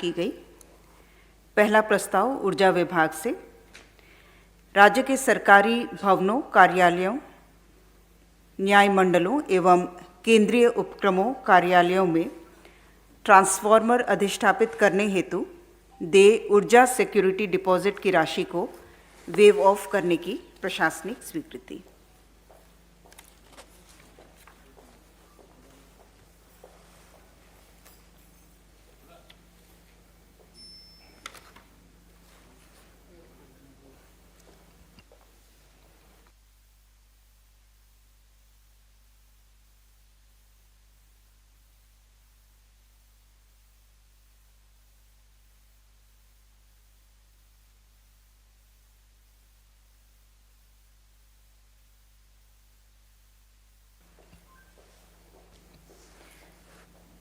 की गई। पहला प्रस्ताव ऊर्जा विभाग से, राज्य के सरकारी भवनों, कार्यालयों, न्याय मंडलों एवं केंद्रीय उपक्रमों कार्यालयों में ट्रांसफार्मर अधिष्ठापित करने हेतु देय ऊर्जा सिक्योरिटी डिपॉजिट की राशि को वेव ऑफ करने की प्रशासनिक स्वीकृति।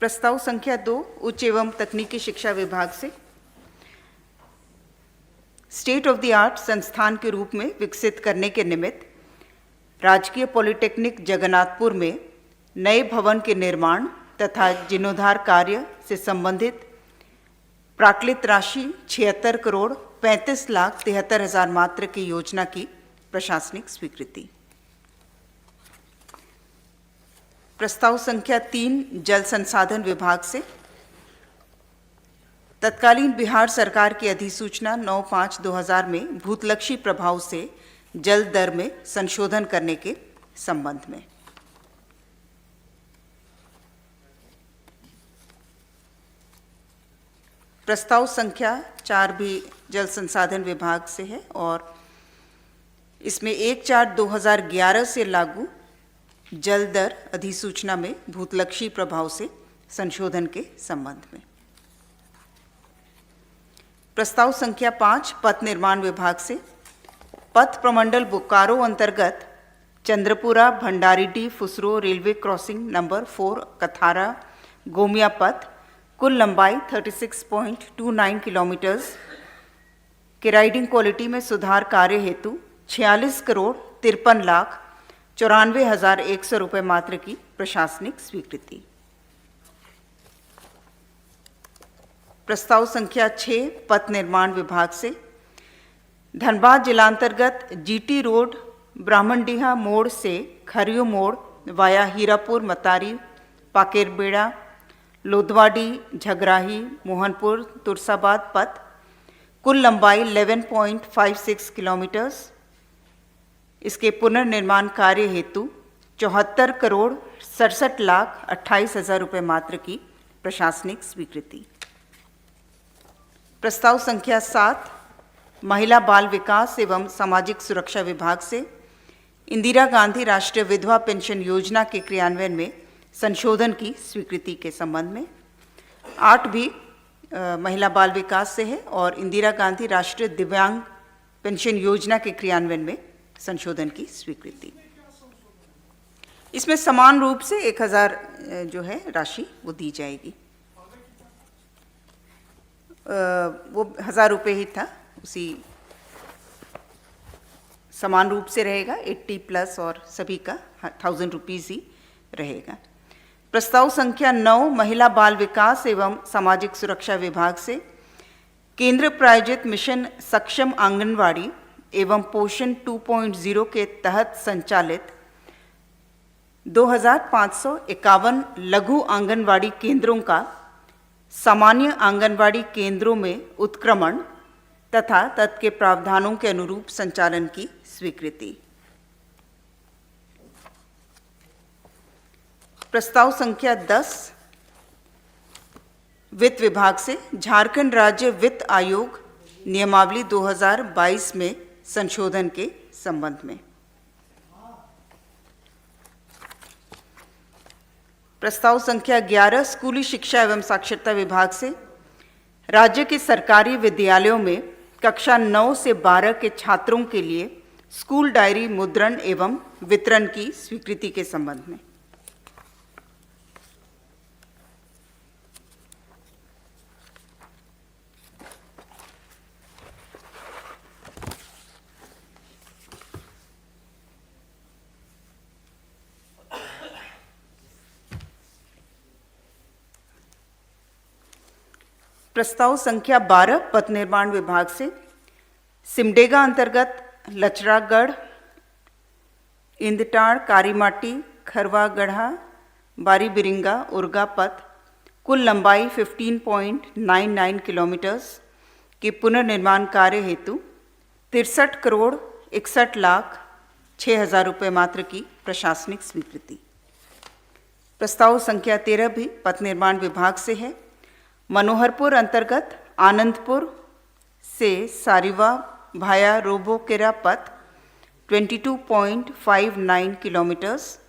प्रस्ताव संख्या 2 उच्च एवं तकनीकी शिक्षा विभाग से, स्टेट ऑफ द आर्ट संस्थान के रूप में विकसित करने के निमित्त राजकीय पॉलिटेक्निक जगन्नाथपुर में नए भवन के निर्माण तथा जीर्णोद्धार कार्य से संबंधित प्राक्कलित राशि 76 करोड़ 35 लाख 73 हजार मात्र की योजना की प्रशासनिक स्वीकृति। प्रस्ताव संख्या 3 जल संसाधन विभाग से, तत्कालीन बिहार सरकार की अधिसूचना 9/5/2000 में भूतलक्षी प्रभाव से जल दर में संशोधन करने के संबंध में। प्रस्ताव संख्या 4 भी जल संसाधन विभाग से है और इसमें 1/4/2011 से लागू जल दर अधिसूचना में भूतलक्षी प्रभाव से संशोधन के संबंध में। प्रस्ताव संख्या 5 पथ निर्माण विभाग से, पथ प्रमंडल बोकारो अंतर्गत Chandrapura Bhandaridih Phusro railway crossing number 4 Kathara Gomia पथ, कुल लंबाई 36.29 किलोमीटर्स के राइडिंग क्वालिटी में सुधार कार्य हेतु 46 करोड़ 53 लाख 94,100 रुपये मात्र की प्रशासनिक स्वीकृति। प्रस्ताव संख्या 6 पथ निर्माण विभाग से, धनबाद जिलांतर्गत जीटी रोड ब्राह्मणडीहा मोड़ से खरियो मोड़ वाया हीरापुर मतारी पाकेरबेड़ा लोधवाडी झगराही मोहनपुर तुरसाबाद पथ, कुल लंबाई 11.56 किलोमीटर्स, इसके पुनर्निर्माण कार्य हेतु 74 करोड़ 67 लाख 28 हजार रुपये मात्र की प्रशासनिक स्वीकृति। प्रस्ताव संख्या 7 महिला बाल विकास एवं सामाजिक सुरक्षा विभाग से, इंदिरा गांधी राष्ट्रीय विधवा पेंशन योजना के क्रियान्वयन में संशोधन की स्वीकृति के संबंध में। 8 भी महिला बाल विकास से है और इंदिरा गांधी राष्ट्रीय दिव्यांग पेंशन योजना के क्रियान्वयन में संशोधन की स्वीकृति। इसमें समान रूप से 1000 जो है राशि वो दी जाएगी। वो 1000 रुपये ही था, उसी समान रूप से रहेगा, 80 प्लस और सभी का 1000 रुपीज़ ही रहेगा। प्रस्ताव संख्या 9 महिला बाल विकास एवं सामाजिक सुरक्षा विभाग से, केंद्र प्रायोजित मिशन सक्षम आंगनवाड़ी एवं पोषण 2.0 के तहत संचालित 2551 लघु आंगनवाड़ी केंद्रों का सामान्य आंगनवाड़ी केंद्रों में उत्क्रमण तथा तत्के प्रावधानों के अनुरूप संचालन की स्वीकृति। प्रस्ताव संख्या 10 वित्त विभाग से, झारखंड राज्य वित्त आयोग नियमावली 2022 में संशोधन के संबंध में। प्रस्ताव संख्या 11 स्कूली शिक्षा एवं साक्षरता विभाग से, राज्य के सरकारी विद्यालयों में कक्षा 9 से 12 के छात्रों के लिए स्कूल डायरी मुद्रण एवं वितरण की स्वीकृति के संबंध में। प्रस्ताव संख्या 12 पथ निर्माण विभाग से सिमडेगा अंतर्गत लचरागढ़, इंदटाड़, कारीमाटी, खरवा गढ़ा, बारी बिरिंगा, उर्गा पथ कुल लंबाई 15.99 किलोमीटर्स के पुनर्निर्माण कार्य हेतु 63 करोड़ 61 लाख 6,000 रुपये मात्र की प्रशासनिक स्वीकृति। प्रस्ताव संख्या 13 भी पथ निर्माण विभाग से है। मनोहरपुर अंतर्गत आनंदपुर से सारिवा भाया रोबोकेरा पथ 22.59 किलोमीटर्स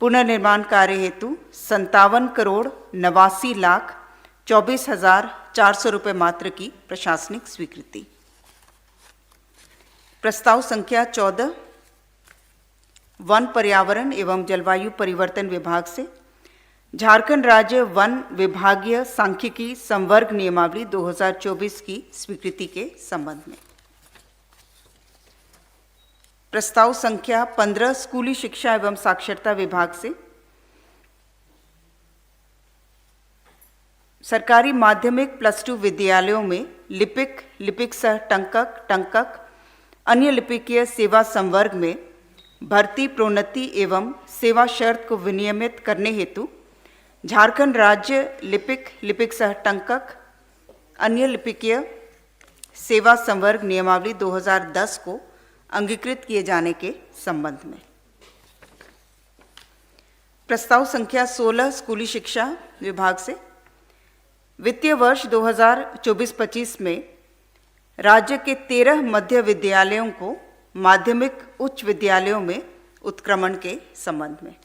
पुनर्निर्माण कार्य हेतु 57 करोड़ 89 लाख 24,400 रुपये मात्र की प्रशासनिक स्वीकृति। प्रस्ताव संख्या 14 वन, पर्यावरण एवं जलवायु परिवर्तन विभाग से झारखंड राज्य वन विभागीय सांख्यिकी संवर्ग नियमावली 2024 की स्वीकृति के संबंध में। प्रस्ताव संख्या 15 स्कूली शिक्षा एवं साक्षरता विभाग से सरकारी माध्यमिक +2 विद्यालयों में लिपिक, लिपिक सह टंकक, टंकक, अन्य लिपिकीय सेवा संवर्ग में भर्ती, प्रोन्नति एवं सेवा शर्त को विनियमित करने हेतु झारखंड राज्य लिपिक, लिपिक सह टंकक, अन्य लिपिकीय सेवा संवर्ग नियमावली 2010 को अंगीकृत किए जाने के संबंध में। प्रस्ताव संख्या 16 स्कूली शिक्षा विभाग से वित्तीय वर्ष 2024-25 में राज्य के 13 मध्य विद्यालयों को माध्यमिक उच्च विद्यालयों में उत्क्रमण के संबंध में।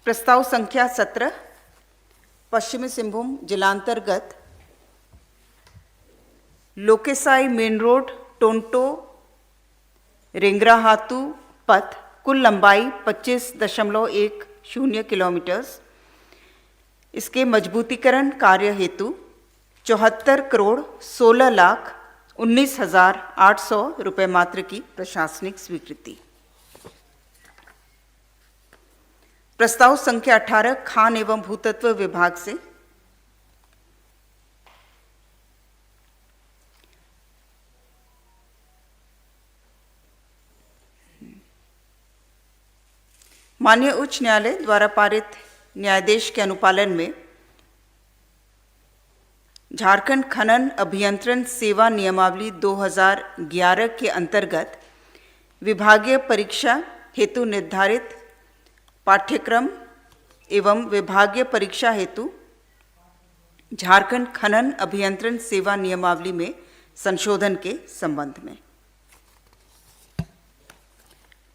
प्रस्ताव संख्या 17 पश्चिमी सिंहभूम जिलांतर्गत लोकेसाई मेन रोड टोंटो रेंगराहातू पथ कुल लंबाई 25.10 किलोमीटर्स इसके मजबूतीकरण कार्य हेतु 74 करोड़ 16 लाख 19,800 रुपये मात्र की प्रशासनिक स्वीकृति। प्रस्ताव संख्या 18 खान एवं भूतत्व विभाग से माननीय उच्च न्यायालय द्वारा पारित न्यायादेश के अनुपालन में झारखंड खनन अभियंत्रण सेवा नियमावली 2011 के अंतर्गत विभागीय परीक्षा हेतु निर्धारित पाठ्यक्रम एवं विभागीय परीक्षा हेतु झारखंड खनन अभियंत्रण सेवा नियमावली में संशोधन के संबंध में।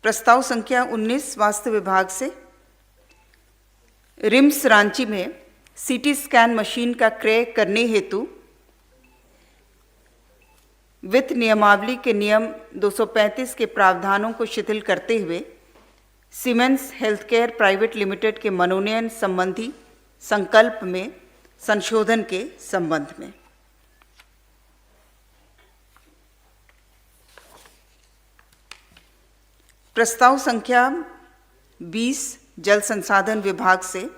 प्रस्ताव संख्या 19 स्वास्थ्य विभाग से रिम्स रांची में सीटी स्कैन मशीन का क्रय करने हेतु वित्त नियमावली के नियम 235 के प्रावधानों को शिथिल करते हुए सीमेंस हेल्थकेयर प्राइवेट लिमिटेड के मनोनयन संबंधी संकल्प में संशोधन के संबंध में। प्रस्ताव संख्या 20 जल संसाधन विभाग से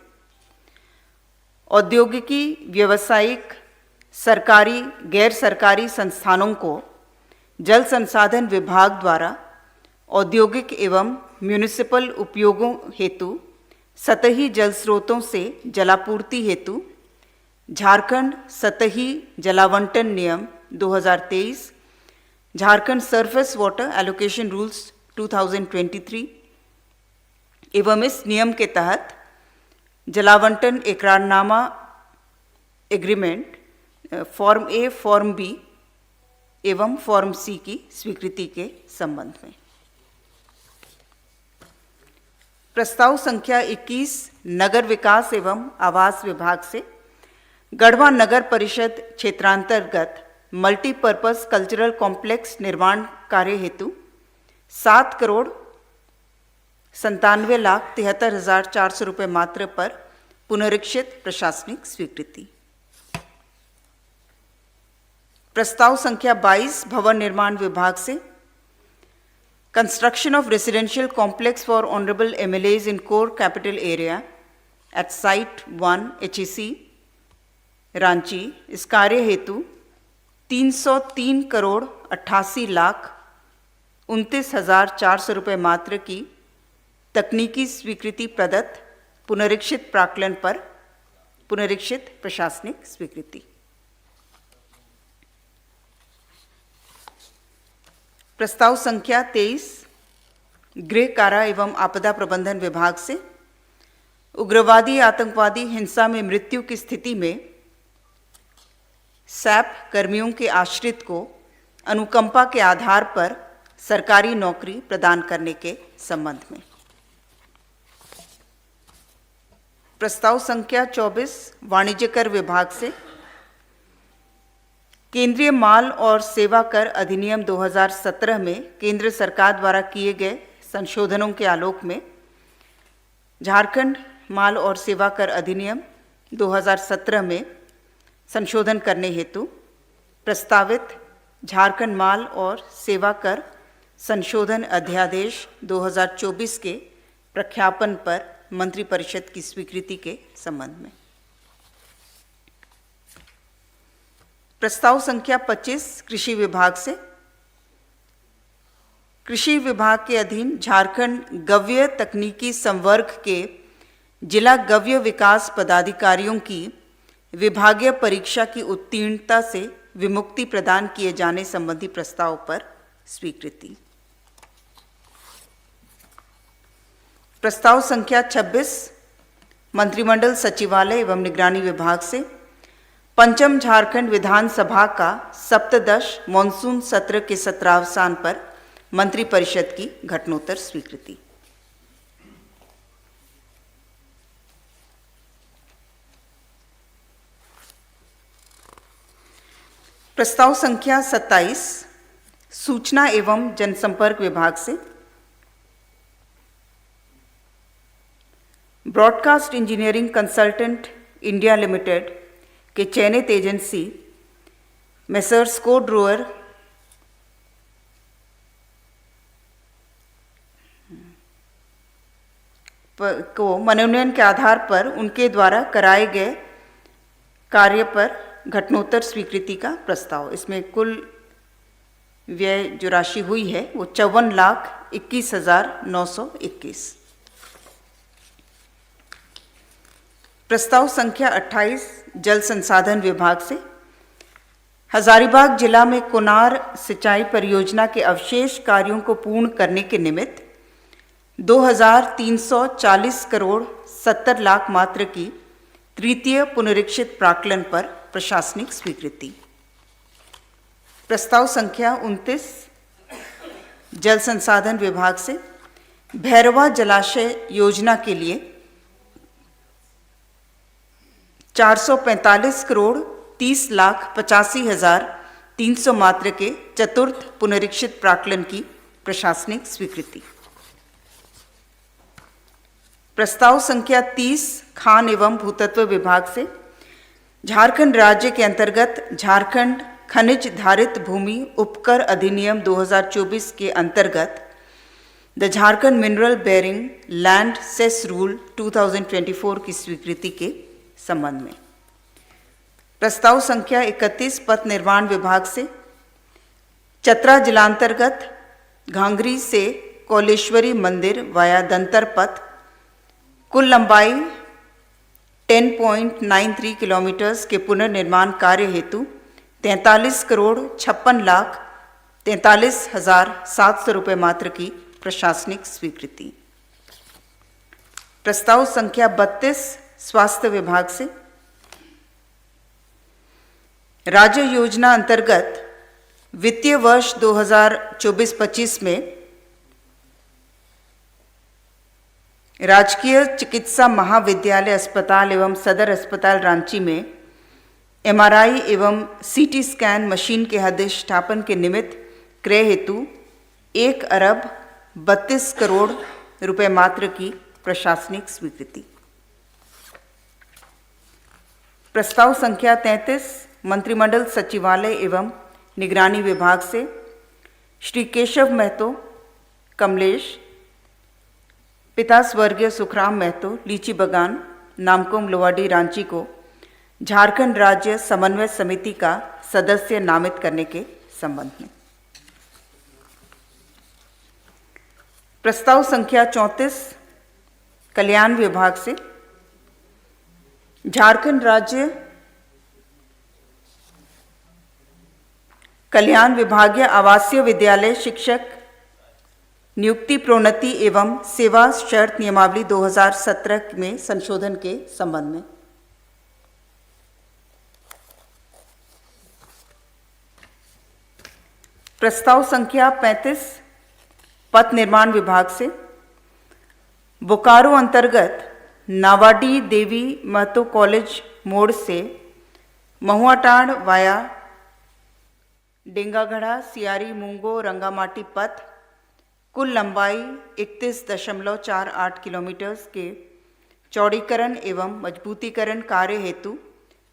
औद्योगिकी, व्यावसायिक, सरकारी, गैर सरकारी संस्थानों को जल संसाधन विभाग द्वारा औद्योगिक एवं म्यूनिसिपल उपयोगों हेतु सतही जल स्रोतों से जलापूर्ति हेतु झारखंड सतही जलावंटन नियम 2023, Jharkhand surface water allocation rules 2023 एवं इस नियम के तहत जलावंटन इकरारनामा एग्रीमेंट फॉर्म ए, फॉर्म बी एवं फॉर्म सी की स्वीकृति के संबंध में। प्रस्ताव संख्या 21 नगर विकास एवं आवास विभाग से गढ़वा नगर परिषद क्षेत्रांतर्गत मल्टीपर्पज कल्चरल कॉम्प्लेक्स निर्माण कार्य हेतु 7 करोड़ 97,73,400 रुपये मात्र पर पुनरीक्षित प्रशासनिक स्वीकृति। प्रस्ताव संख्या 22 भवन निर्माण विभाग से construction of residential complex for honourable MLAs in core capital area at Site 1 HEC Ranchi इस कार्य हेतु 303 करोड़ 88 लाख 29,400 रुपये मात्र की तकनीकी स्वीकृति प्रदत्त पुनरीक्षित प्राक्कलन पर पुनरीक्षित प्रशासनिक स्वीकृति। प्रस्ताव संख्या 23 गृह कारा एवं आपदा प्रबंधन विभाग से उग्रवादी आतंकवादी हिंसा में मृत्यु की स्थिति में सैप कर्मियों के आश्रित को अनुकंपा के आधार पर सरकारी नौकरी प्रदान करने के संबंध में। प्रस्ताव संख्या 24 वाणिज्य कर विभाग से केंद्रीय माल और सेवा कर अधिनियम 2017 में केंद्र सरकार द्वारा किए गए संशोधनों के आलोक में झारखंड माल और सेवा कर अधिनियम 2017 में संशोधन करने हेतु प्रस्तावित झारखंड माल और सेवा कर संशोधन अध्यादेश 2024 के प्रख्यापन पर मंत्रिपरिषद की स्वीकृति के संबंध में। प्रस्ताव संख्या 25 कृषि विभाग से कृषि विभाग के अधीन झारखंड गव्य तकनीकी संवर्ग के जिला गव्य विकास पदाधिकारियों की विभागीय परीक्षा की उत्तीर्णता से विमुक्ति प्रदान किए जाने संबंधी प्रस्ताव पर स्वीकृति। प्रस्ताव संख्या 26 मंत्रिमंडल सचिवालय एवं निगरानी विभाग से पंचम झारखंड विधानसभा का सप्तदश मॉनसून सत्र के सत्रावसान पर मंत्रिपरिषद की घटनोत्तर स्वीकृति। प्रस्ताव संख्या 27 सूचना एवं जनसंपर्क विभाग से broadcast engineering consultant India limited के चयनित एजेंसी मेसर्स कोडरोअर को मनोनयन के आधार पर उनके द्वारा कराए गए कार्य पर घटनोत्तर स्वीकृति का प्रस्ताव। इसमें कुल व्यय जो राशि हुई है वो 54,21,921। प्रस्ताव संख्या 28 जल संसाधन विभाग से हजारीबाग जिला में कोनार सिंचाई परियोजना के अवशेष कार्यों को पूर्ण करने के निमित्त 2,340 करोड़ 70 लाख मात्र की तृतीय पुनरीक्षित प्राक्कलन पर प्रशासनिक स्वीकृति। प्रस्ताव संख्या 29 जल संसाधन विभाग से भैरवा जलाशय योजना के लिए 445 करोड़ 30 लाख 85,300 मात्र के चतुर्थ पुनरीक्षित प्राक्कलन की प्रशासनिक स्वीकृति। प्रस्ताव संख्या 30 खान एवं भूतत्व विभाग से झारखंड राज्य के अंतर्गत झारखंड खनिज धारित भूमि उपकर अधिनियम 2024 के अंतर्गत the Jharkhand mineral bearing land cess rule 2024 की स्वीकृति के संबंध में। प्रस्ताव संख्या 31 पथ निर्माण विभाग से चतरा जिलांतर्गत घांघरी से कौलेश्वरी मंदिर वाया दंतर पथ कुल लंबाई 10.93 किलोमीटर्स के पुनर्निर्माण कार्य हेतु 43 करोड़ 56 लाख 43,700 रुपये मात्र की प्रशासनिक स्वीकृति। प्रस्ताव संख्या 32 स्वास्थ्य विभाग से राज्य योजना अंतर्गत वित्तीय वर्ष 2024-25 में राजकीय चिकित्सा महाविद्यालय अस्पताल एवं सदर अस्पताल रांची में एमआरआई एवं सीटी स्कैन मशीन के अधिष्ठापन के निमित्त क्रय हेतु 1 अरब 32 करोड़ रुपए मात्र की प्रशासनिक स्वीकृति। प्रस्ताव संख्या 33 मंत्रिमंडल सचिवालय एवं निगरानी विभाग से श्री केशव महतो कमलेश, पिता स्वर्गीय सुखराम महतो, लीची बगान, नामकुम लोवाडी रांची को झारखंड राज्य समन्वय समिति का सदस्य नामित करने के संबंध में। प्रस्ताव संख्या 34 कल्याण विभाग से झारखंड राज्य कल्याण विभागीय आवासीय विद्यालय शिक्षक नियुक्ति प्रोन्नति एवं सेवा शर्त नियमावली 2017 में संशोधन के संबंध में। प्रस्ताव संख्या 35 पथ निर्माण विभाग से बोकारो अंतर्गत नावाडी देवी महतो कॉलेज मोड़ से महुआटांड वाया डेंगागढ़ा सियारी मूंगो रंगामाटी पथ कुल लंबाई 31.48 किलोमीटर के चौड़ीकरण एवं मजबूतीकरण कार्य हेतु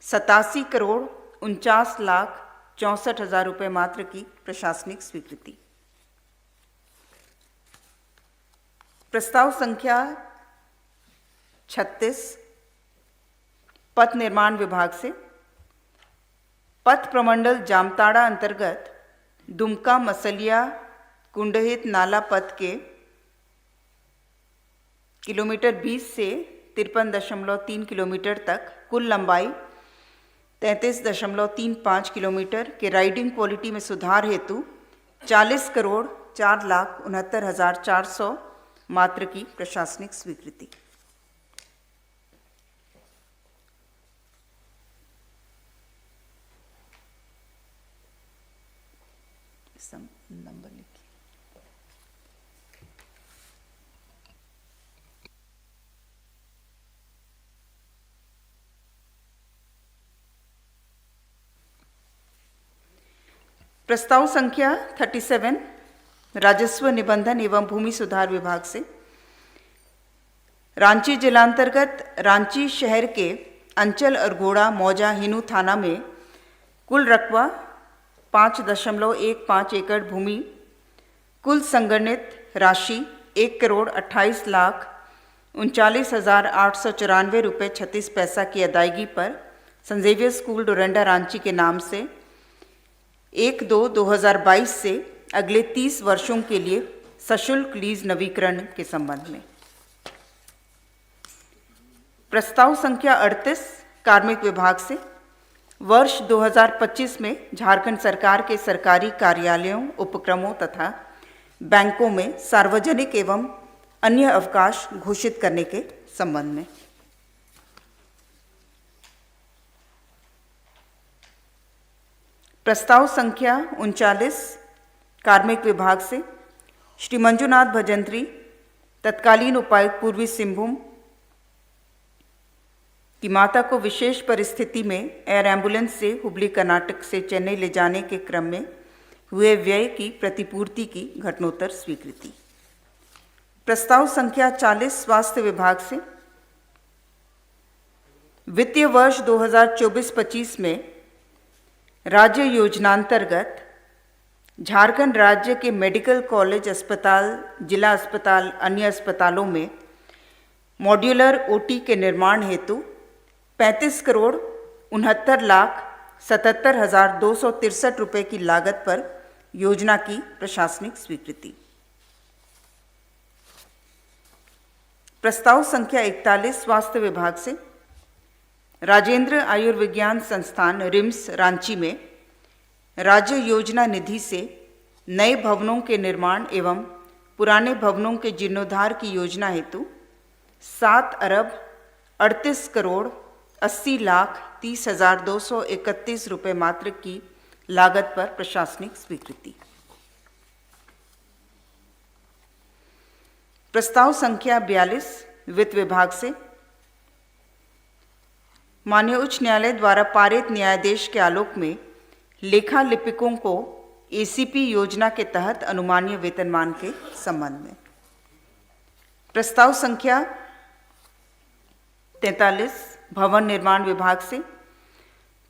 87,49,64,000 रुपये मात्र की प्रशासनिक स्वीकृति। प्रस्ताव संख्या 36 पथ निर्माण विभाग से पथ प्रमंडल जामताड़ा अंतर्गत दुमका मसलिया कुंडहित नाला पथ के किलोमीटर 20 से 53.3 किलोमीटर तक कुल लंबाई 33.35 किलोमीटर के राइडिंग क्वालिटी में सुधार हेतु 40,04,69,400 मात्र की प्रशासनिक स्वीकृति। नंबर लिखिए। प्रस्ताव संख्या 37 राजस्व निबंधन एवं भूमि सुधार विभाग से रांची जिलांतर्गत रांची शहर के अंचल अरगोड़ा मौजा हिनू थाना में कुल रकबा 5.15 एकड़ भूमि कुल संगणित राशि 1,38,39,894 रुपये 36 पैसा की अदायगी पर Saint Xavier school Doranda Ranchi के नाम से 1/2/2022 से अगले 30 वर्षों के लिए सशुल्क लीज नवीकरण के संबंध में। प्रस्ताव संख्या 38 कार्मिक विभाग से वर्ष 2025 में झारखंड सरकार के सरकारी कार्यालयों, उपक्रमों तथा बैंकों में सार्वजनिक एवं अन्य अवकाश घोषित करने के संबंध में। प्रस्ताव संख्या 39 कार्मिक विभाग से श्री मंजुनाथ भजंत्री तत्कालीन उपायुक्त पूर्वी सिंहभूम की माता को विशेष परिस्थिति में एयर एम्बुलेंस से हुबली कर्नाटक से चेन्नई ले जाने के क्रम में हुए व्यय की प्रतिपूर्ति की घटनोत्तर स्वीकृति। प्रस्ताव संख्या 40 स्वास्थ्य विभाग से वित्तीय वर्ष 2024-25 में राज्य योजनांतर्गत झारखंड राज्य के मेडिकल कॉलेज अस्पताल, जिला अस्पताल, अन्य अस्पतालों में मॉड्यूलर ओटी के निर्माण हेतु 35,69,77,263 रुपये की लागत पर योजना की प्रशासनिक स्वीकृति। प्रस्ताव संख्या 41 स्वास्थ्य विभाग से राजेंद्र आयुर्विज्ञान संस्थान रिम्स रांची में राज्य योजना निधि से नए भवनों के निर्माण एवं पुराने भवनों के जीर्णोद्धार की योजना हेतु 7,38,80,30,231 रुपये मात्र की लागत पर प्रशासनिक स्वीकृति। प्रस्ताव संख्या 42 वित्त विभाग से माननीय उच्च न्यायालय द्वारा पारित न्यायादेश के आलोक में लेखा लिपिकों को एसीपी योजना के तहत अनुमानीय वेतनमान के संबंध में। प्रस्ताव संख्या 43 भवन निर्माण विभाग से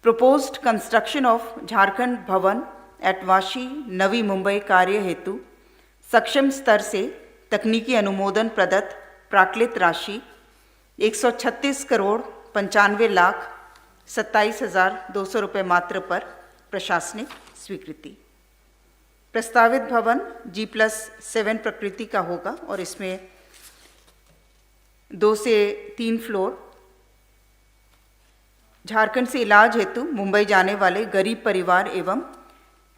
प्रपोज्ड कंस्ट्रक्शन ऑफ झारखंड भवन एट वाशी नवी मुंबई कार्य हेतु सक्षम स्तर से तकनीकी अनुमोदन प्रदत्त प्राक्लित राशि 136 करोड़ 95 लाख 27,200 रुपये मात्र पर प्रशासनिक स्वीकृति। प्रस्तावित भवन G+7 प्रकृति का होगा और इसमें 2 से 3 फ्लोर। झारखंड से इलाज हेतु मुंबई जाने वाले गरीब परिवार एवं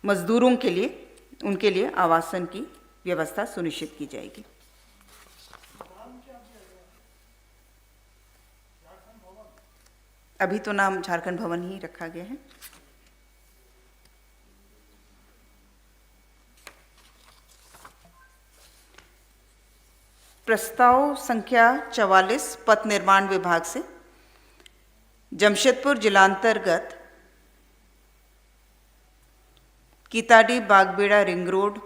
मजदूरों के लिए उनके लिए आवासन की व्यवस्था सुनिश्चित की जाएगी। अभी तो नाम झारखंड भवन ही रखा गया है। प्रस्ताव संख्या 44 पथ निर्माण विभाग से जमशेदपुर जिलांतर्गत कीताडी बागबेड़ा रिंग रोड,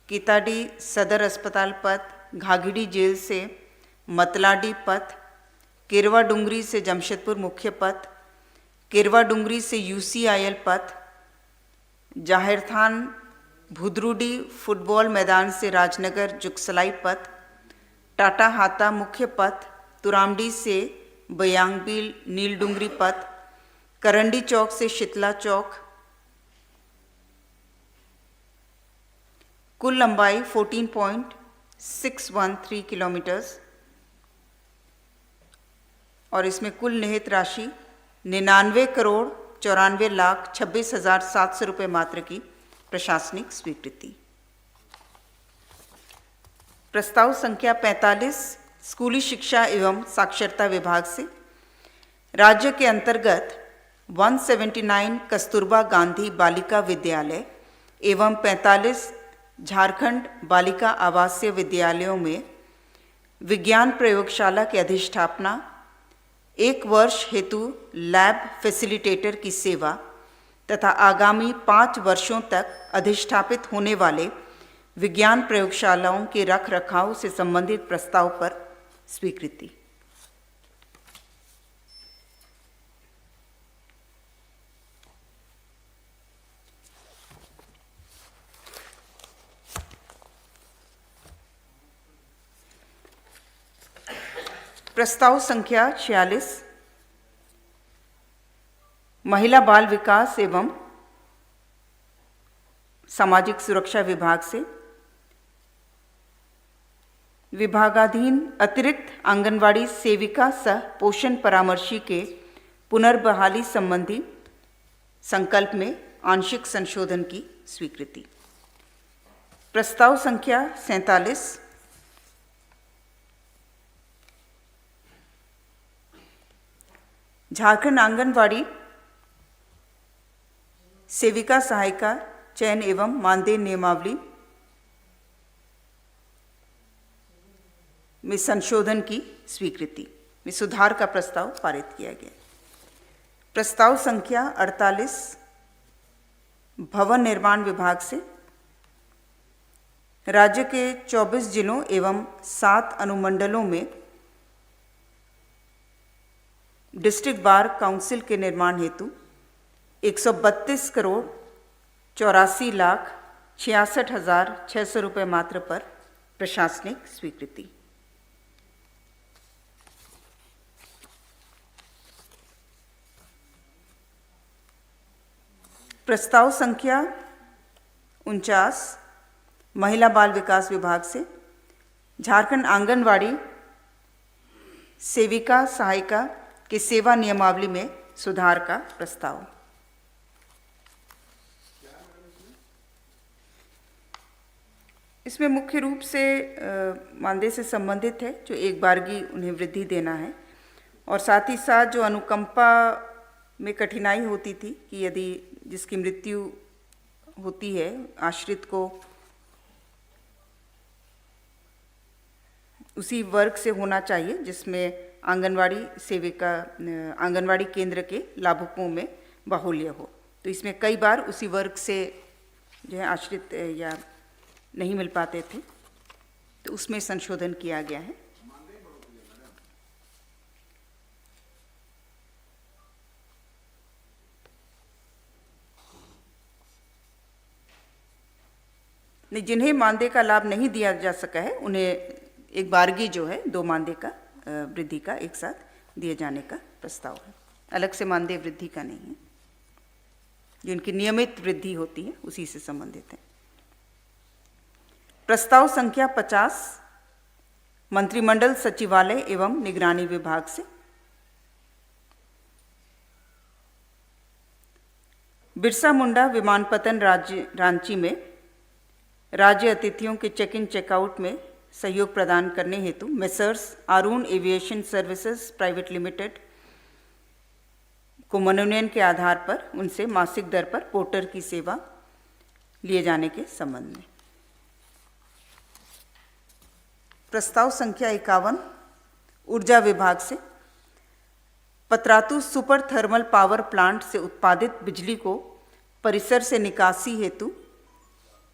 कीताडी सदर अस्पताल पथ, घाघिड़ी जेल से मतलाडी पथ, केरवा डुंगरी से जमशेदपुर मुख्य पथ, केरवा डुंगरी से UCIL पथ, जाहिरथान भुदरुडी फुटबॉल मैदान से राजनगर जुगसलाई पथ, टाटा हाता मुख्य पथ, तुरामडी से बयांगबील नीलडुंगरी पथ, करंडी चौक से शीतला चौक, कुल लंबाई 14.613 किलोमीटर्स और इसमें कुल निहित राशि 99 करोड़ 94 लाख 26,700 रुपये मात्र की प्रशासनिक स्वीकृति। प्रस्ताव संख्या 45 स्कूली शिक्षा एवं साक्षरता विभाग से राज्य के अंतर्गत 179 कस्तूरबा गांधी बालिका विद्यालय एवं 45 झारखंड बालिका आवासीय विद्यालयों में विज्ञान प्रयोगशाला की अधिष्ठापना, 1 वर्ष हेतु लैब फैसिलिटेटर की सेवा तथा आगामी 5 वर्षों तक अधिष्ठापित होने वाले विज्ञान प्रयोगशालाओं के रख रखाव से संबंधित प्रस्ताव पर स्वीकृति। प्रस्ताव संख्या 46 महिला बाल विकास एवं सामाजिक सुरक्षा विभाग से विभागाधीन अतिरिक्त आंगनवाड़ी सेविका सह पोषण परामर्शी के पुनर्बहाली संबंधी संकल्प में आंशिक संशोधन की स्वीकृति। प्रस्ताव संख्या 47 झारखंड आंगनवाड़ी सेविका सहायिका चयन एवं मानदेय नियमावली में संशोधन की स्वीकृति में सुधार का प्रस्ताव पारित किया गया। प्रस्ताव संख्या 48 भवन निर्माण विभाग से राज्य के 24 जिलों एवं 7 अनुमंडलों में डिस्ट्रिक्ट बार काउंसिल के निर्माण हेतु 132 करोड़ 84 लाख 66,600 रुपये मात्र पर प्रशासनिक स्वीकृति। प्रस्ताव संख्या 49 महिला बाल विकास विभाग से झारखंड आंगनवाड़ी सेविका सहायिका की सेवा नियमावली में सुधार का प्रस्ताव। इसमें मुख्य रूप से मानदेय से संबंधित है, जो एक बारगी उन्हें वृद्धि देना है, और साथ ही साथ जो अनुकंपा में कठिनाई होती थी कि यदि जिसकी मृत्यु होती है आश्रित को उसी वर्ग से होना चाहिए जिसमें आंगनवाड़ी सेविका आंगनवाड़ी केंद्र के लाभुकों में बाहुल्य हो, तो इसमें कई बार उसी वर्ग से जो है आश्रित या नहीं मिल पाते थे, तो उसमें संशोधन किया गया है। जिन्हें मानदेय का लाभ नहीं दिया जा सका है उन्हें एक बारगी जो है 2 मानदेय का वृद्धि का एक साथ दिए जाने का प्रस्ताव है। अलग से मानदेय वृद्धि का नहीं है, जो उनकी नियमित वृद्धि होती है उसी से संबंधित है। प्रस्ताव संख्या 50 मंत्रिमंडल सचिवालय एवं निगरानी विभाग से। बिरसा मुंडा विमानपत्तन रांची में राज्य अतिथियों के चेक इन चेकआउट में सहयोग प्रदान करने हेतु messrs Arun aviation services private limited को मनोनयन के आधार पर उनसे मासिक दर पर पोर्टर की सेवा लिए जाने के संबंध में। प्रस्ताव संख्या 51 ऊर्जा विभाग से Patratu super thermal power plant से उत्पादित बिजली को परिसर से निकासी हेतु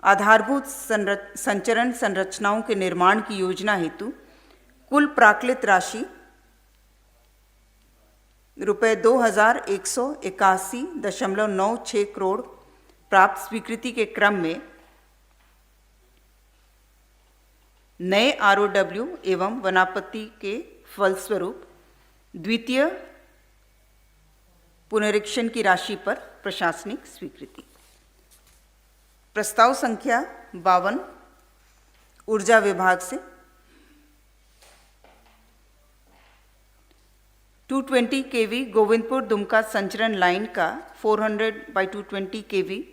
आधारभूत संचरण संरचनाओं के निर्माण की योजना हेतु कुल प्राक्कलित राशि रुपये 2181.96 करोड़ प्राप्त स्वीकृति के क्रम में नए ROW एवं वनापत्ति के फलस्वरूप द्वितीय पुनरीक्षण की राशि पर प्रशासनिक स्वीकृति। प्रस्ताव संख्या 52 ऊर्जा विभाग से 220 kV गोविंदपुर दुमका संचरण लाइन का 400/220 kV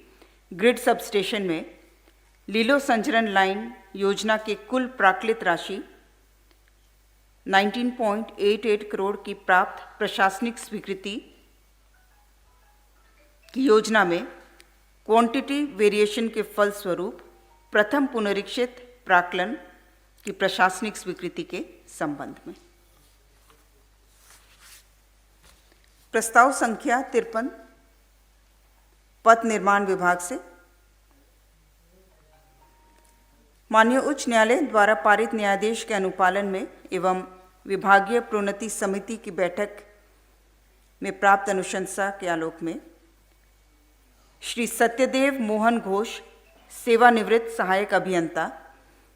ग्रिड सबस्टेशन में लीलो संचरण लाइन योजना के कुल प्राक्कलित राशि 19.88 करोड़ की प्राप्त प्रशासनिक स्वीकृति की योजना में क्वांटिटी वेरिएशन के फलस्वरूप प्रथम पुनरीक्षित प्राक्कलन की प्रशासनिक स्वीकृति के संबंध में। प्रस्ताव संख्या 53 पथ निर्माण विभाग से माननीय उच्च न्यायालय द्वारा पारित न्यायादेश के अनुपालन में एवं विभागीय प्रोन्नति समिति की बैठक में प्राप्त अनुशंसा के आलोक में श्री सत्यदेव मोहन घोष सेवानिवृत्त सहायक अभियंता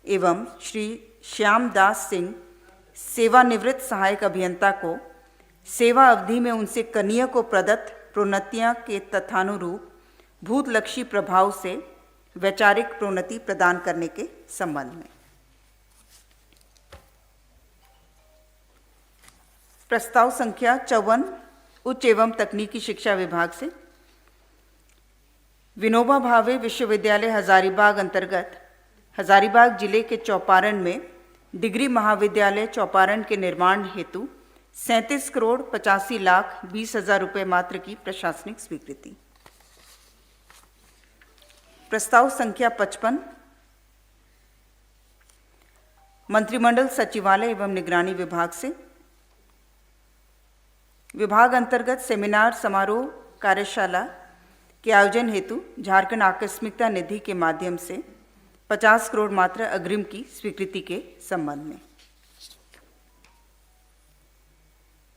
एवं श्री श्याम दास सिंह सेवानिवृत्त सहायक अभियंता को सेवा अवधि में उनसे कनीय को प्रदत्त प्रोन्नतियां के तथानुरूप भूतलक्षी प्रभाव से वैचारिक प्रोन्नति प्रदान करने के संबंध में। प्रस्ताव संख्या 54 उच्च एवं तकनीकी शिक्षा विभाग से विनोबा भावे विश्वविद्यालय हजारीबाग अंतर्गत हजारीबाग जिले के चौपारण में डिग्री महाविद्यालय चौपारण के निर्माण हेतु 37,85,20,000 रुपये मात्र की प्रशासनिक स्वीकृति। प्रस्ताव संख्या 55 मंत्रिमंडल सचिवालय एवं निगरानी विभाग से विभाग अंतर्गत सेमिनार समारोह कार्यशाला के आयोजन हेतु झारखंड आकस्मिकता निधि के माध्यम से 50 करोड़ मात्र अग्रिम की स्वीकृति के संबंध में।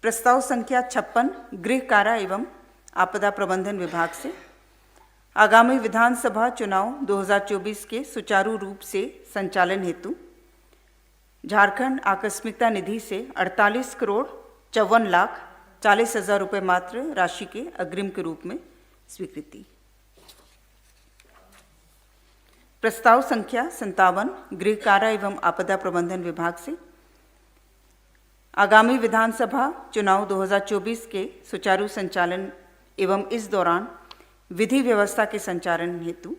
प्रस्ताव संख्या 56 गृह कारा एवं आपदा प्रबंधन विभाग से आगामी विधानसभा चुनाव 2024 के सुचारू रूप से संचालन हेतु झारखंड आकस्मिकता निधि से 48,54,40,000 रुपये मात्र राशि के अग्रिम के रूप में स्वीकृति। प्रस्ताव संख्या 57 गृह कारा एवं आपदा प्रबंधन विभाग से आगामी विधानसभा चुनाव 2024 के सुचारू संचालन एवं इस दौरान विधि व्यवस्था के संधारण हेतु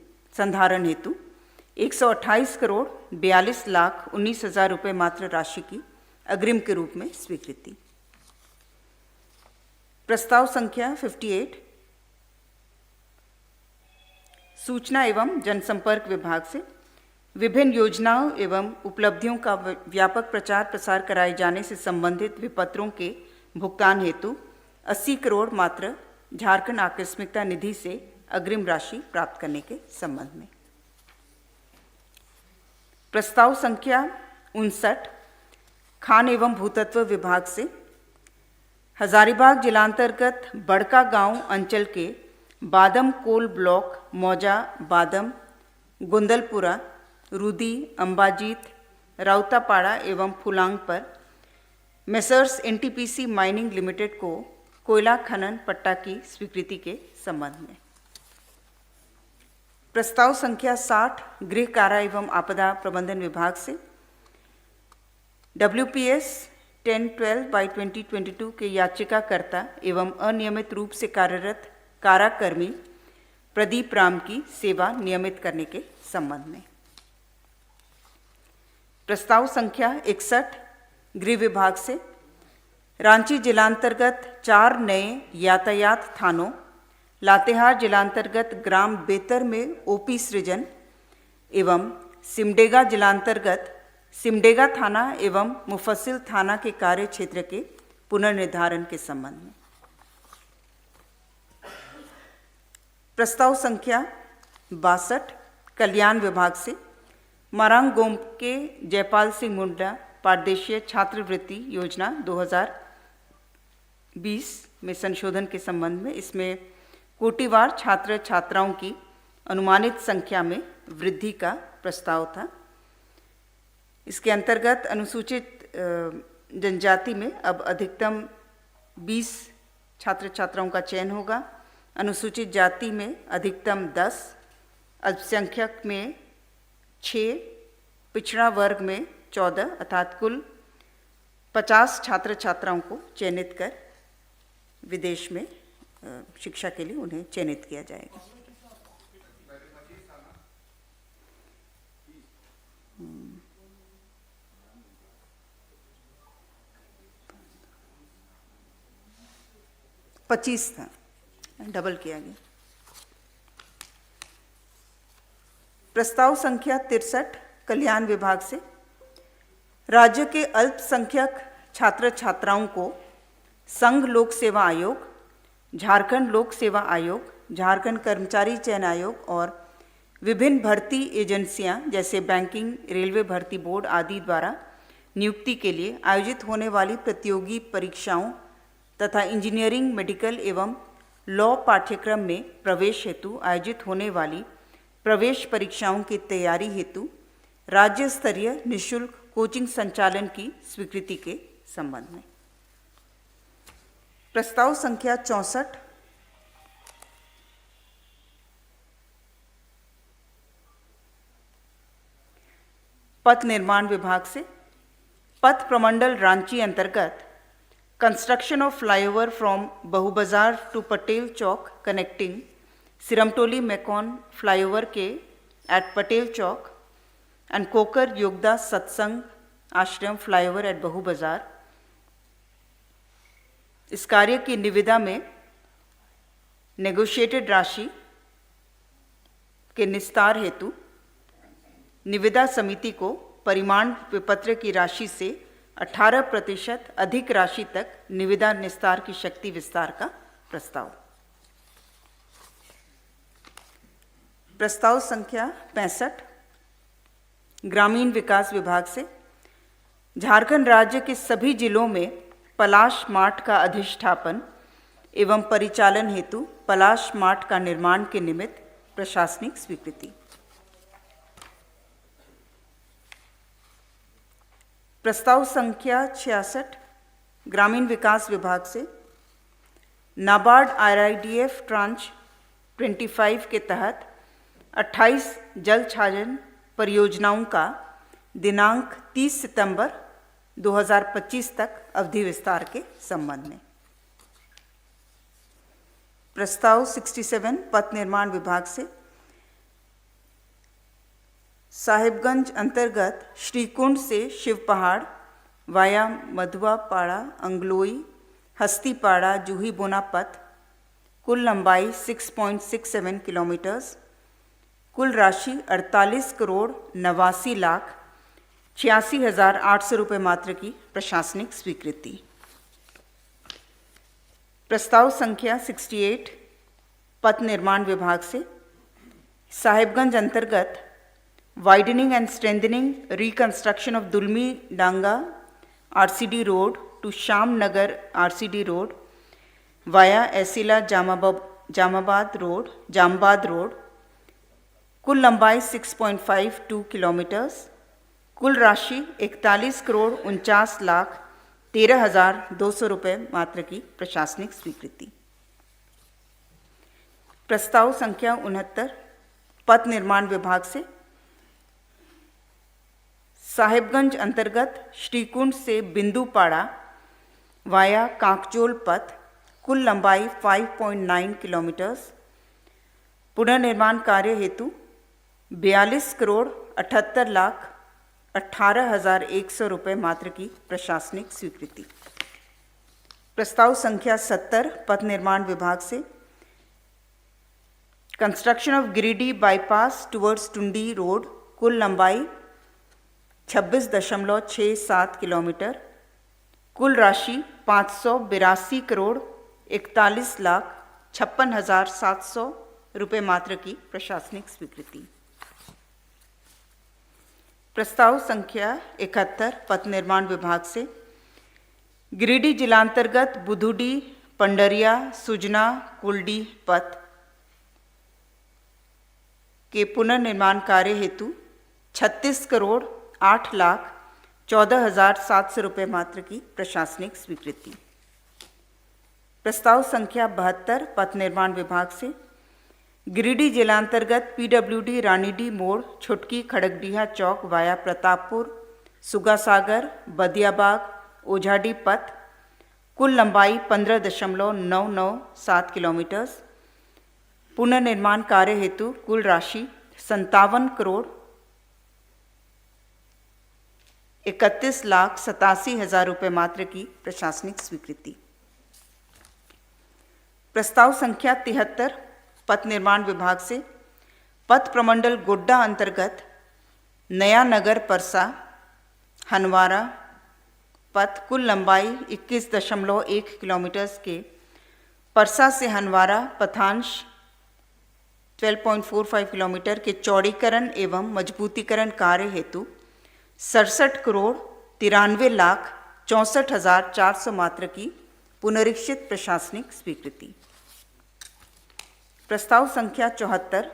128,42,19,000 रुपये मात्र राशि की अग्रिम के रूप में स्वीकृति। प्रस्ताव संख्या 58 सूचना एवं जनसंपर्क विभाग से विभिन्न योजनाओं एवं उपलब्धियों का व्यापक प्रचार प्रसार कराए जाने से संबंधित विपत्रों के भुगतान हेतु 80 करोड़ मात्र झारखंड आकस्मिकता निधि से अग्रिम राशि प्राप्त करने के संबंध में। प्रस्ताव संख्या 59 खान एवं भूतत्व विभाग से हजारीबाग जिलांतर्गत बड़का गांव अंचल के बादम कोल ब्लॉक मौजा बादम गुंदलपुरा रुदी अंबाजीत राउतापाड़ा एवं फुलांग पर मेसर्स एनटीपीसी माइनिंग लिमिटेड को कोयला खनन पट्टा की स्वीकृति के संबंध में। प्रस्ताव संख्या 60 गृह कारा एवं आपदा प्रबंधन विभाग से WPS 1012/2022 के याचिकाकर्ता एवं अनियमित रूप से कार्यरत काराकर्मी प्रदीप राम की सेवा नियमित करने के संबंध में। प्रस्ताव संख्या 61 गृह विभाग से रांची जिलांतर्गत 4 नए यातायात थानों, लातेहार जिलांतर्गत ग्राम बेतर में ओपी सृजन एवं सिमडेगा जिलांतर्गत सिमडेगा थाना एवं मुफस्सिल थाना के कार्य क्षेत्र के पुनर्निर्धारण के संबंध में। प्रस्ताव संख्या 62 कल्याण विभाग से मारांगोम के जयपाल सिंह मुंडा पारदेशीय छात्रवृत्ति योजना 2020 में संशोधन के संबंध में। इसमें कोटिवार छात्र छात्राओं की अनुमानित संख्या में वृद्धि का प्रस्ताव था। इसके अंतर्गत अनुसूचित जनजाति में अब अधिकतम 20 छात्र छात्राओं का चयन होगा, अनुसूचित जाति में अधिकतम 10, अल्पसंख्यक में 6, पिछड़ा वर्ग में 14 अर्थात कुल 50 छात्र छात्राओं को चयनित कर विदेश में शिक्षा के लिए उन्हें चयनित किया जाएगा। पच्चीस था, डबल किया गया। प्रस्ताव संख्या 63 कल्याण विभाग से राज्य के अल्पसंख्यक छात्र छात्राओं को संघ लोक सेवा आयोग, झारखंड लोक सेवा आयोग, झारखंड कर्मचारी चयन आयोग और विभिन्न भर्ती एजेंसियां जैसे बैंकिंग, रेलवे भर्ती बोर्ड आदि द्वारा नियुक्ति के लिए आयोजित होने वाली प्रतियोगी परीक्षाओं तथा इंजीनियरिंग, मेडिकल एवं लॉ पाठ्यक्रम में प्रवेश हेतु आयोजित होने वाली प्रवेश परीक्षाओं की तैयारी हेतु राज्य स्तरीय निःशुल्क कोचिंग संचालन की स्वीकृति के संबंध में। प्रस्ताव संख्या 64 पथ निर्माण विभाग से पथ प्रमंडल रांची अंतर्गत construction of flyover from Bahu Bazar to Patel Chowk connecting Sirmatoli Mecon flyover के at Patel Chowk and Kokar Yogoda Satsang Ashram flyover eight बहु बाजार। इस कार्य की निविदा में नेगोशिएटेड राशि के निस्तार हेतु निविदा समिति को परिमाण विपत्र की राशि से 18% अधिक राशि तक निविदा निस्तार की शक्ति विस्तार का प्रस्ताव। प्रस्ताव संख्या 65 ग्रामीण विकास विभाग से झारखंड राज्य के सभी जिलों में पलाश मार्ट का अधिष्ठापन एवं परिचालन हेतु पलाश मार्ट का निर्माण के निमित्त प्रशासनिक स्वीकृति। प्रस्ताव संख्या 66 ग्रामीण विकास विभाग से नाबार्ड RIDF ट्रांच 25 के तहत 28 जल छाजन परियोजनाओं का दिनांक 30 सितंबर 2025 तक अवधि विस्तार के संबंध में। प्रस्ताव 67 पथ निर्माण विभाग से साहिबगंज अंतर्गत श्रीकुंड से शिव पहाड़ वाया मधुआपाड़ा, अंगलोई, हस्तीपाड़ा, जूही बोना पथ, कुल लंबाई 6.67 किलोमीटर्स, कुल राशि 48 करोड़ 89 लाख 86,800 रुपये मात्र की प्रशासनिक स्वीकृति। प्रस्ताव संख्या 68 पथ निर्माण विभाग से साहिबगंज अंतर्गत widening and strengthening reconstruction of Dulmi Danga RCD road to Shyam Nagar RCD road via Esila Jamabad road, कुल लंबाई 6.52 किलोमीटर्स, कुल राशि 41 करोड़ 49 लाख 13,200 रुपये मात्र की प्रशासनिक स्वीकृति। प्रस्ताव संख्या 69 पथ निर्माण विभाग से साहिबगंज अंतर्गत श्रीकुंड से बिंदुपाड़ा वाया कांकचोल पथ, कुल लंबाई 5.9 किलोमीटर, पुनर्निर्माण कार्य हेतु 42,78,18,100 रुपये मात्र की प्रशासनिक स्वीकृति। प्रस्ताव संख्या 70 पथ निर्माण विभाग से construction of Giridih bypass towards Tundi road, कुल लंबाई 26.67 किलोमीटर, कुल राशि 582 करोड़ 41,56,700 रुपये मात्र की प्रशासनिक स्वीकृति। प्रस्ताव संख्या 71 पथ निर्माण विभाग से गिरिडीह जिलांतर्गत बुधुडी पंडरिया सुजना कुलडी पथ के पुनर्निर्माण कार्य हेतु 36 करोड़ 8,14,700 रुपये मात्र की प्रशासनिक स्वीकृति। प्रस्ताव संख्या 72 पथ निर्माण विभाग से गिरिडीह जिलांतर्गत पीडब्ल्यूडी रानीडी मोड़ छुटकी खड़गडीहा चौक वाया प्रतापपुर सुगासागर बदियाबाग ओझाडी पथ, कुल लंबाई 15.997 किलोमीटर, पुनर्निर्माण कार्य हेतु कुल राशि 57 करोड़ 31,87,000 रुपये मात्र की प्रशासनिक स्वीकृति। प्रस्ताव संख्या 73 पथ निर्माण विभाग से पथ प्रमंडल गोड्डा अंतर्गत नया नगर परसा हनवारा पथ, कुल लंबाई 21.1 किलोमीटर के परसा से हनवारा पथांश 12.45 किलोमीटर के चौड़ीकरण एवं मजबूतीकरण कार्य हेतु 67 करोड़ 93,64,400 मात्र की पुनरीक्षित प्रशासनिक स्वीकृति। प्रस्ताव संख्या 74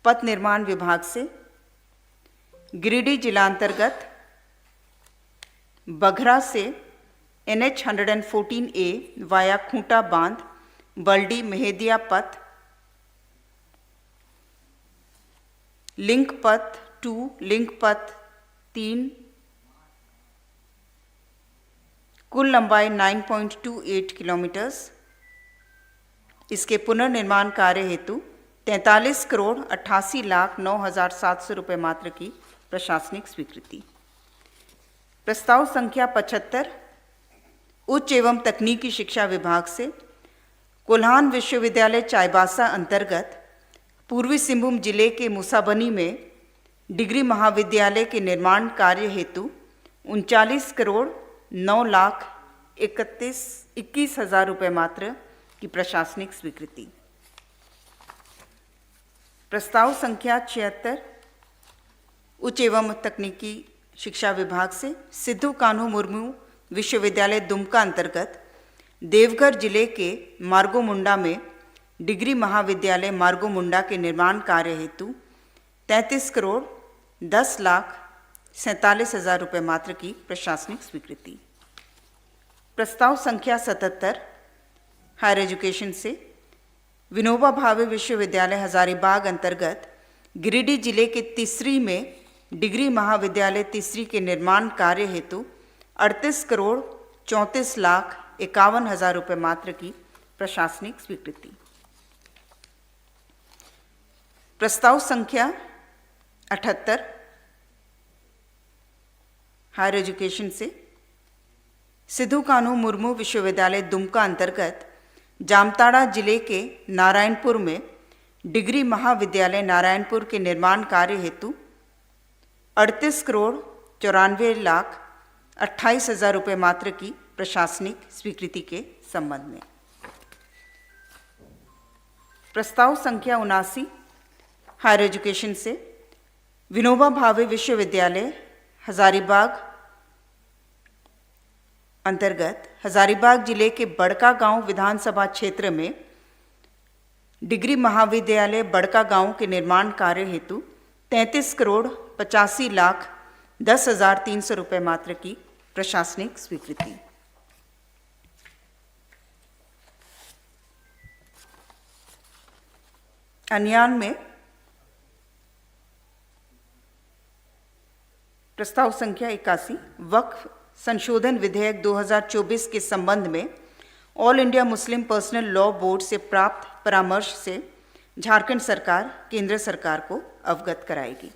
पथ निर्माण विभाग से गिरिडीह जिलांतर्गत बघरा से NH 114A वाया खूंटा बांध बल्डी मेहदिया पथ, लिंक पथ 2 लिंक पथ 3, कुल लंबाई 9.28 किलोमीटर, इसके पुनर्निर्माण कार्य हेतु 43 करोड़ 88,09,700 रुपये मात्र की प्रशासनिक स्वीकृति। प्रस्ताव संख्या 75 उच्च एवं तकनीकी शिक्षा विभाग से कोल्हान विश्वविद्यालय चाईबासा अंतर्गत पूर्वी सिंहभूम जिले के मुसाबनी में डिग्री महाविद्यालय के निर्माण कार्य हेतु 39 करोड़ 9,21,000 रुपये मात्र की प्रशासनिक स्वीकृति। प्रस्ताव संख्या 76 उच्च एवं तकनीकी शिक्षा विभाग से सिद्धू कान्हू मुर्मू विश्वविद्यालय दुमका अंतर्गत देवघर जिले के मार्गोमुंडा में डिग्री महाविद्यालय मार्गोमुंडा के निर्माण कार्य हेतु 33 करोड़ 10,47,000 रुपये मात्र की प्रशासनिक स्वीकृति। प्रस्ताव संख्या 77 हायर एजुकेशन से विनोबा भावे विश्वविद्यालय हजारीबाग अंतर्गत गिरिडीह जिले के तीसरी में डिग्री महाविद्यालय तीसरी के निर्माण कार्य हेतु 38 करोड़ 34,51,000 रुपये मात्र की प्रशासनिक स्वीकृति। प्रस्ताव संख्या 78 हायर एजुकेशन से सिद्धू कान्हू मुर्मू विश्वविद्यालय दुमका अंतर्गत जामताड़ा जिले के नारायणपुर में डिग्री महाविद्यालय नारायणपुर के निर्माण कार्य हेतु 38 करोड़ 94,28,000 रुपये मात्र की प्रशासनिक स्वीकृति के संबंध में। प्रस्ताव संख्या 79 हायर एजुकेशन से विनोबा भावे विश्वविद्यालय हजारीबाग अंतर्गत हजारीबाग जिले के बड़का गांव विधानसभा क्षेत्र में डिग्री महाविद्यालय बड़का गांव के निर्माण कार्य हेतु 33 करोड़ 85,10,300 रुपये मात्र की प्रशासनिक स्वीकृति। अन्यान में प्रस्ताव संख्या 81 वक्फ संशोधन विधेयक 2024 के संबंध में all India Muslim personal law board से प्राप्त परामर्श से झारखंड सरकार केंद्र सरकार को अवगत कराएगी।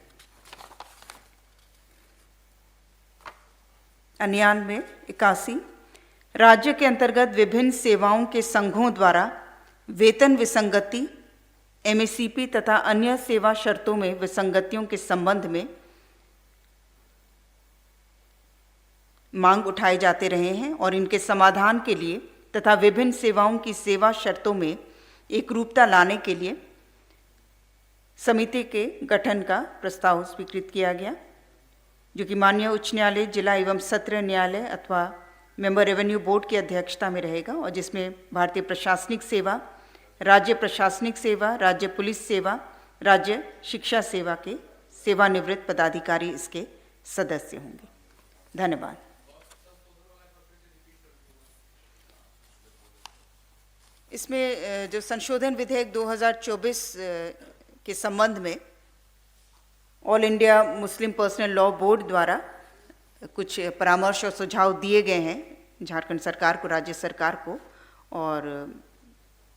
अन्यान में 81 राज्य के अंतर्गत विभिन्न सेवाओं के संघों द्वारा वेतन विसंगति, एमएससीपी तथा अन्य सेवा शर्तों में विसंगतियों के संबंध में मांग उठाए जाते रहे हैं और इनके समाधान के लिए तथा विभिन्न सेवाओं की सेवा शर्तों में एकरूपता लाने के लिए समिति के गठन का प्रस्ताव स्वीकृत किया गया, जो कि माननीय उच्च न्यायालय, जिला एवं सत्र न्यायालय अथवा मेंबर रेवेन्यू बोर्ड की अध्यक्षता में रहेगा और जिसमें भारतीय प्रशासनिक सेवा, राज्य प्रशासनिक सेवा, राज्य पुलिस सेवा, राज्य शिक्षा सेवा के सेवानिवृत्त पदाधिकारी इसके सदस्य होंगे। धन्यवाद। इसमें जो संशोधन विधेयक 2024 के संबंध में all India Muslim personal law board द्वारा कुछ परामर्श और सुझाव दिए गए हैं झारखंड सरकार को, राज्य सरकार को और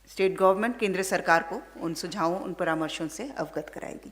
स्टेट गवर्नमेंट केंद्र सरकार को उन सुझावों, उन परामर्शों से अवगत कराएगी।